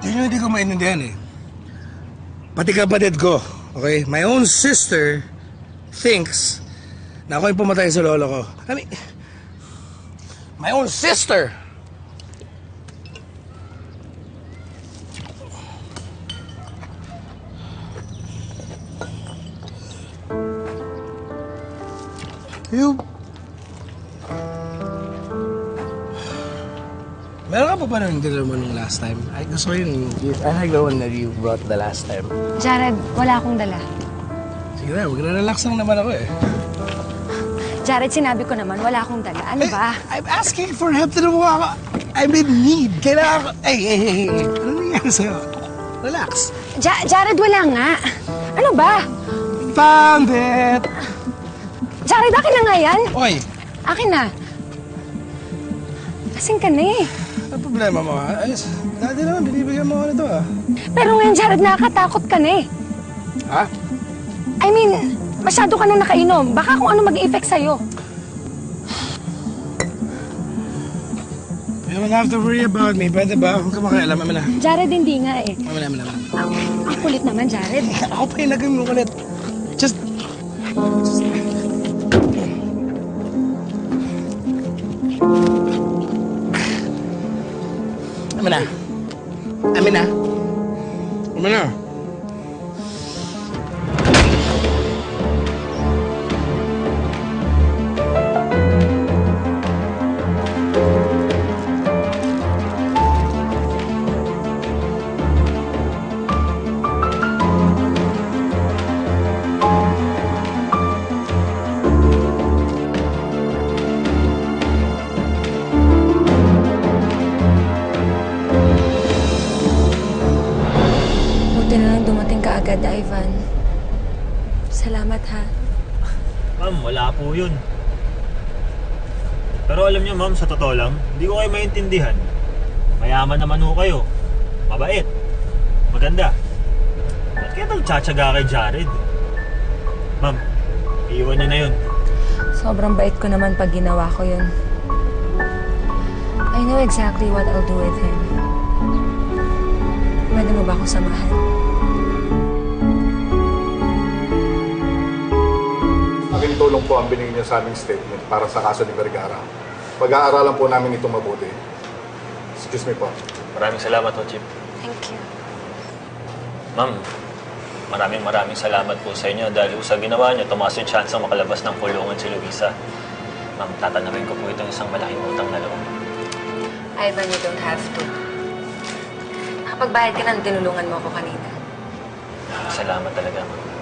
Yun yung hindi ko maintindihan eh. Pati kapatid ko, okay? My own sister thinks na ako yung pumatay sa lolo ko. I mean, my own sister! You... Meron ka pa ba nung dinner mo nung last time? I gusto ko yun. I like the one that you brought the last time. Jared, wala akong dala. Sige na, mag-relax lang naman ako eh. Jared, sinabi ko naman, wala akong dala. Ano ba? I'm asking for help. Tinan mo ako. I'm in need. Kailangan ko... Hey. Ano nangyari sa'yo? Relax. Jared, wala nga. Ano ba? Found it! Jared, akin na nga yan. Oy! Akin na. Kasing ka na eh. Ano problema mo ha? Ayos. Dati naman, binibigyan mo ako nito ha. Pero ngayon, Jared, nakakatakot ka na eh. Ha? I mean, masyado ka na nakainom. Baka kung ano mag-effect sa'yo. You don't have to worry about me. Pwede ba? Huwag ka makialam. Amin na. Jared, hindi nga eh. Amin. Ang kulit naman, Jared. Ako pa yung nagawin mo ulit. Just... Amin na. Buti na lang dumating ka agad, Ivan. Salamat ha. Ma'am, wala po yun. Pero alam niyo, ma'am, sa totoo lang, hindi ko kayo maintindihan. Mayaman naman ho kayo. Mabait. Maganda. Ba't kaya nagtsatsaga kay Jared? Ma'am, iiwan niyo na yun. Sobrang bait ko naman pag ginawa ko yun. I know exactly what I'll do with him. Pwede mo ba akong samahan? Aking tulong po ang binigyan niyo sa aming statement para sa kaso ni Vergara. Pag-aaralan po namin ito mabuti. Excuse me po. Maraming salamat ho, Chief. Thank you. Ma'am, maraming salamat po sa inyo dahil sa ginawa niyo, tumaas yung chance ang makalabas ng kulungan si Luisa. Ma'am, tatanawin ko po itong isang malaking utang na loob. Ivan, you don't have to. Nakapagbayad ka na, tinulungan mo ako kanina. Salamat talaga, ma'am.